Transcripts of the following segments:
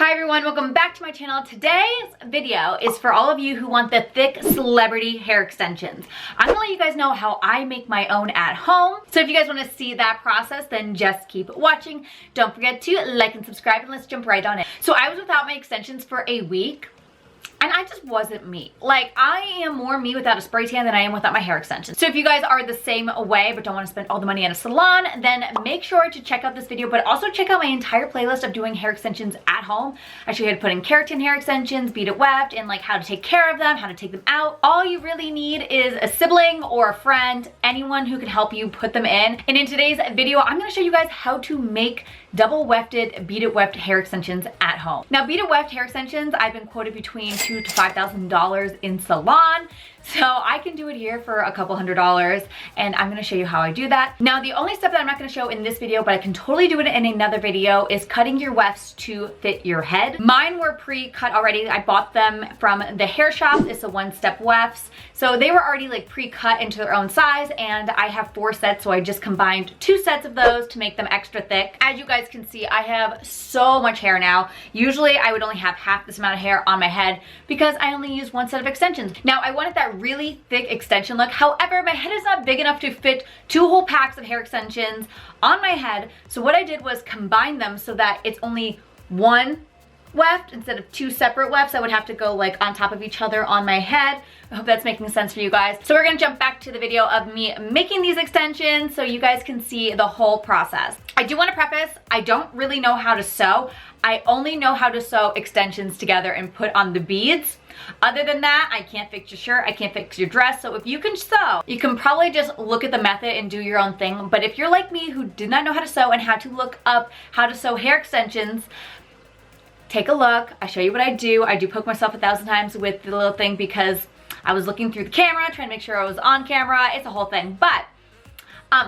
Hi everyone, welcome back to my channel. Today's video is for all of you who want the thick celebrity hair extensions. I'm gonna let you guys know how I make my own at home. So if you guys wanna see that process, then just keep watching. Don't forget to like and subscribe, and let's jump right on it. So I was without my extensions for a week. And I just wasn't me. Like, I am more me without a spray tan than I am without my hair extensions. So if you guys are the same way but don't want to spend all the money in a salon, then make sure to check out this video, but also check out my entire playlist of doing hair extensions at home. I show you how to put in keratin hair extensions, beaded weft, and like how to take care of them, how to take them out. All you really need is a sibling or a friend, anyone who can help you put them in. And in today's video, I'm going to show you guys how to make double wefted beaded weft hair extensions at home. Now, beaded weft hair extensions, I've been quoted between $2,000 to $5,000 in salon. So I can do it here for a couple $100s, and I'm gonna show you how I do that. Now, the only step that I'm not gonna show in this video, but I can totally do it in another video, is cutting your wefts to fit your head. Mine were pre-cut already. I bought them from the hair shop. It's a one-step wefts. So they were already like pre-cut into their own size, and I have 4 sets, so I just combined 2 sets of those to make them extra thick. As you guys can see, I have so much hair now. Usually I would only have half this amount of hair on my head because I only use 1 set of extensions. Now, I wanted that really thick extension look. However, my head is not big enough to fit 2 whole packs of hair extensions on my head. So what I did was combine them so that it's only 1 weft instead of 2 separate wefts. I would have to go like on top of each other on my head. I hope that's making sense for you guys. So we're gonna jump back to the video of me making these extensions so you guys can see the whole process. I do want to preface, I don't really know how to sew. I only know how to sew extensions together and put on the beads. Other than that, I can't fix your shirt, I can't fix your dress. So if you can sew, you can probably just look at the method and do your own thing. But if you're like me who did not know how to sew and had to look up how to sew hair extensions, take a look. I show you what I do. I do poke myself 1,000 times with the little thing because I was looking through the camera, trying to make sure I was on camera. It's a whole thing. But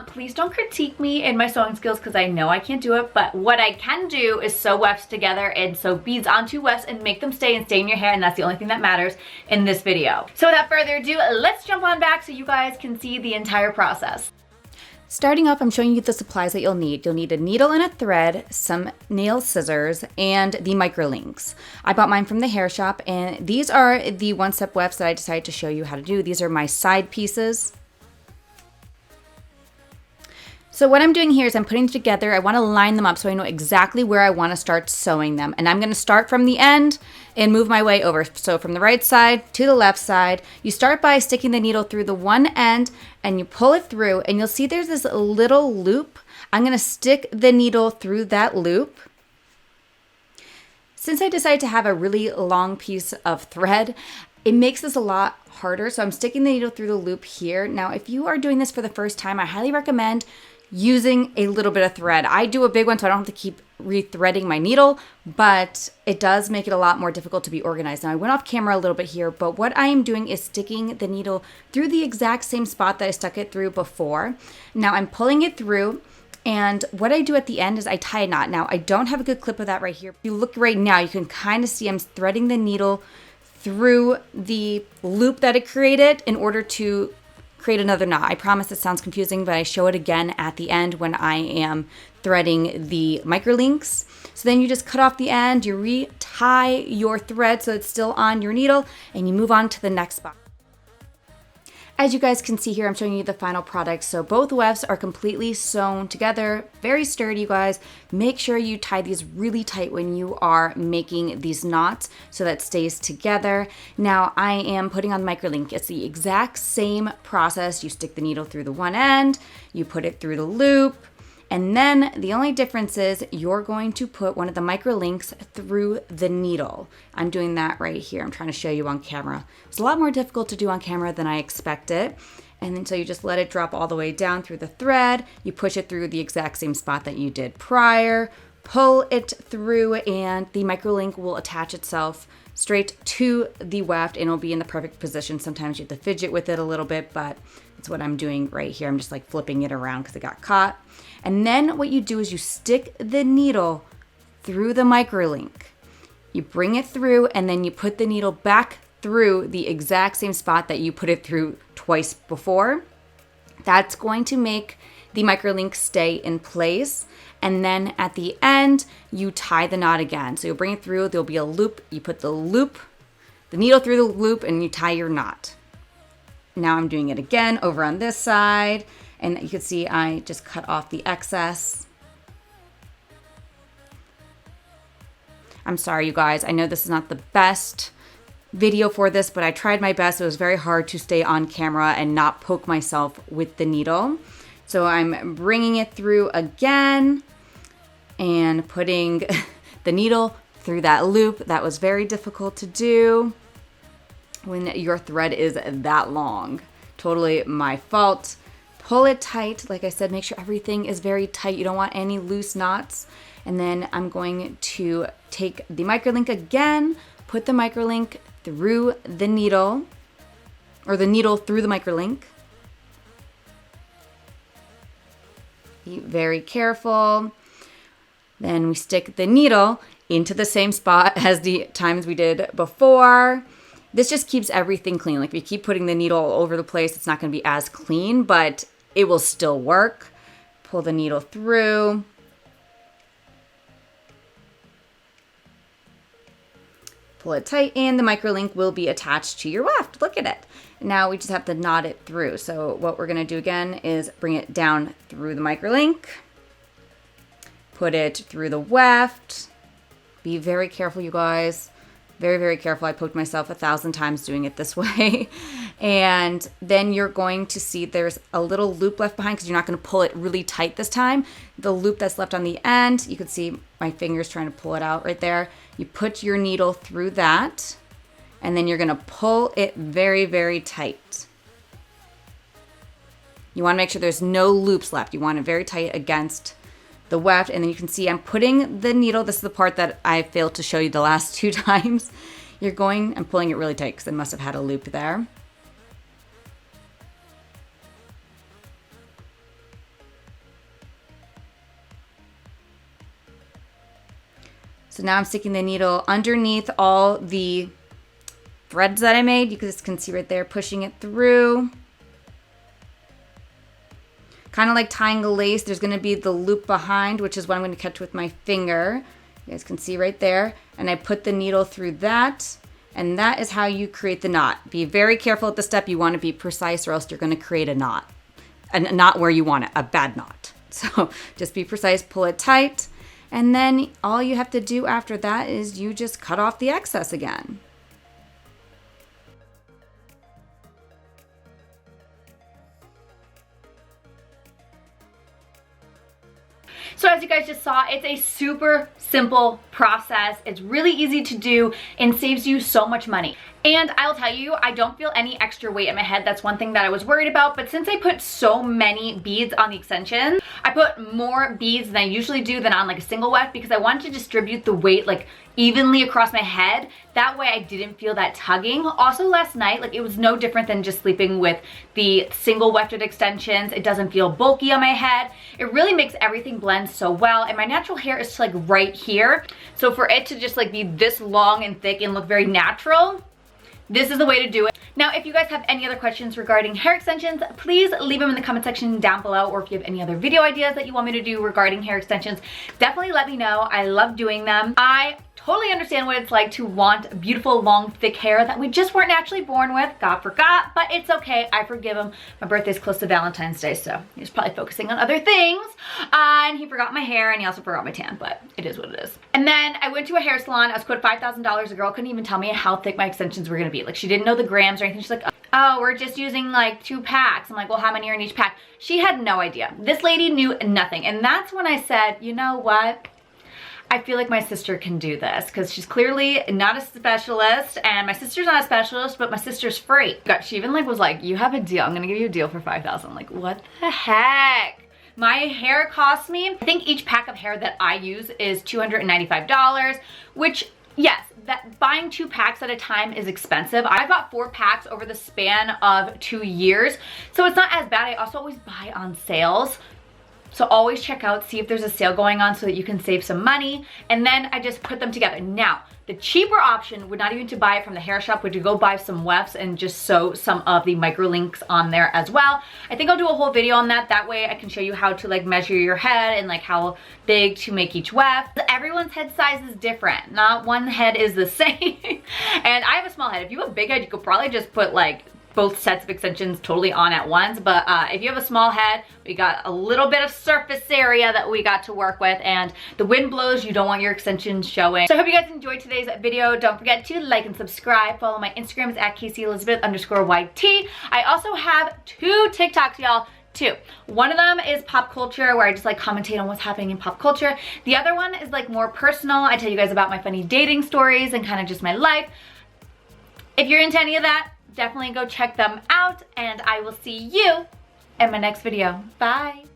please don't critique me in my sewing skills because I know I can't do it. But what I can do is sew wefts together and sew beads onto wefts and make them stay in your hair. And that's the only thing that matters in this video. So without further ado, let's jump on back so you guys can see the entire process. Starting off, I'm showing you the supplies that you'll need. You'll need a needle and a thread, some nail scissors, and the microlinks. I bought mine from the hair shop, and these are the one-step wefts that I decided to show you how to do. These are my side pieces. So what I'm doing here is I'm putting them together. I want to line them up so I know exactly where I want to start sewing them. And I'm going to start from the end and move my way over. So from the right side to the left side, you start by sticking the needle through the one end and you pull it through, and you'll see there's this little loop. I'm going to stick the needle through that loop. Since I decided to have a really long piece of thread, it makes this a lot harder. So I'm sticking the needle through the loop here. Now, if you are doing this for the first time, I highly recommend using a little bit of thread. I do a big one so I don't have to keep rethreading my needle, but it does make it a lot more difficult to be organized. Now, I went off camera a little bit here, but what I am doing is sticking the needle through the exact same spot that I stuck it through before. Now I'm pulling it through, and what I do at the end is I tie a knot. Now, I don't have a good clip of that right here. If you look right now, you can kind of see I'm threading the needle through the loop that it created in order to create another knot. I promise it sounds confusing, but I show it again at the end when I am threading the microlinks. So then you just cut off the end, you retie your thread so it's still on your needle, and you move on to the next spot. As you guys can see here, I'm showing you the final product. So both wefts are completely sewn together, very sturdy, you guys. Make sure you tie these really tight when you are making these knots so that stays together. Now I am putting on the microlink. It's the exact same process. You stick the needle through the one end, you put it through the loop, and then the only difference is you're going to put one of the microlinks through the needle. I'm doing that right here. I'm trying to show you on camera. It's a lot more difficult to do on camera than I expected. And then so you just let it drop all the way down through the thread. You push it through the exact same spot that you did prior, pull it through, and the microlink will attach itself straight to the weft and it'll be in the perfect position. Sometimes you have to fidget with it a little bit, but it's what I'm doing right here. I'm just like flipping it around because it got caught. And then what you do is you stick the needle through the microlink. You bring it through, and then you put the needle back through the exact same spot that you put it through twice before. That's going to make the microlink stay in place. And then at the end, you tie the knot again. So you'll bring it through, there'll be a loop, you put the needle through the loop, and you tie your knot. Now I'm doing it again over on this side, and you can see I just cut off the excess. I'm sorry, you guys, I know this is not the best video for this, but I tried my best. It was very hard to stay on camera and not poke myself with the needle. So I'm bringing it through again and putting the needle through that loop. That was very difficult to do when your thread is that long. Totally my fault. Pull it tight. Like I said, make sure everything is very tight. You don't want any loose knots. And then I'm going to take the microlink again, put the microlink through the needle, or the needle through the microlink. Be very careful. Then we stick the needle into the same spot as the times we did before. This just keeps everything clean. Like if you keep putting the needle all over the place, it's not going to be as clean, but it will still work. Pull the needle through. Pull it tight, and the microlink will be attached to your weft. Look at it. Now we just have to knot it through. So what we're going to do again is bring it down through the microlink. Put it through the weft. Be very careful, you guys. Very, very careful. I poked myself 1,000 times doing it this way. And then you're going to see there's a little loop left behind because you're not going to pull it really tight this time. The loop that's left on the end, you can see my fingers trying to pull it out right there. You put your needle through that, and then you're going to pull it very, very tight. You want to make sure there's no loops left. You want it very tight against the weft, and then you can see I'm putting the needle. This is the part that I failed to show you the last 2 times. I'm pulling it really tight because it must have had a loop there. So now I'm sticking the needle underneath all the threads that I made. You guys can see right there, pushing it through. Kind of like tying a lace. There's going to be the loop behind, which is what I'm going to catch with my finger. You guys can see right there. And I put the needle through that. And that is how you create the knot. Be very careful at the step. You want to be precise or else you're going to create a knot. A knot where you want it, a bad knot. So just be precise, pull it tight. And then all you have to do after that is you just cut off the excess again. So as you guys just saw, it's a super simple process. It's really easy to do and saves you so much money. And I'll tell you, I don't feel any extra weight in my head. That's one thing that I was worried about. But since I put so many beads on the extension, I put more beads than I usually do than on like a single weft because I wanted to distribute the weight like evenly across my head. That way I didn't feel that tugging. Also last night, like it was no different than just sleeping with the single wefted extensions. It doesn't feel bulky on my head. It really makes everything blend so well. And my natural hair is like right here. So for it to just like be this long and thick and look very natural, this is the way to do it. Now, if you guys have any other questions regarding hair extensions, please leave them in the comment section down below, or if you have any other video ideas that you want me to do regarding hair extensions, definitely let me know. I love doing them. I totally understand what it's like to want beautiful, long, thick hair that we just weren't naturally born with. God forgot, but it's okay. I forgive him. My birthday's close to Valentine's Day, so he's probably focusing on other things. And he forgot my hair, and he also forgot my tan, but it is what it is. And then I went to a hair salon. I was quoted $5,000. A girl couldn't even tell me how thick my extensions were gonna be. Like, she didn't know the grams or anything. She's like, oh, we're just using like 2 packs. I'm like, well, how many are in each pack? She had no idea. This lady knew nothing. And that's when I said, you know what? I feel like my sister can do this because she's clearly not a specialist, and my sister's not a specialist, but my sister's free. She even like was like, you have a deal. I'm gonna give you a deal for $5,000. I'm like, what the heck? My hair cost me, I think each pack of hair that I use is $295, which yes, that buying 2 packs at a time is expensive. I bought 4 packs over the span of 2 years, so it's not as bad. I also always buy on sales. So always check out, see if there's a sale going on so that you can save some money. And then I just put them together. Now, the cheaper option would not even to buy it from the hair shop, would to go buy some wefts and just sew some of the micro links on there as well. I think I'll do a whole video on that. That way I can show you how to like measure your head and like how big to make each weft. Everyone's head size is different. Not one head is the same. And I have a small head. If you have a big head, you could probably just put like both sets of extensions totally on at once. But if you have a small head, we got a little bit of surface area that we got to work with, and the wind blows, you don't want your extensions showing. So I hope you guys enjoyed today's video. Don't forget to like and subscribe. Follow my Instagrams at caseyelizabeth_YT. I also have 2 TikToks, y'all. 2. One of them is pop culture, where I just like commentate on what's happening in pop culture. The other one is like more personal. I tell you guys about my funny dating stories and kind of just my life. If you're into any of that, definitely go check them out, and I will see you in my next video. Bye.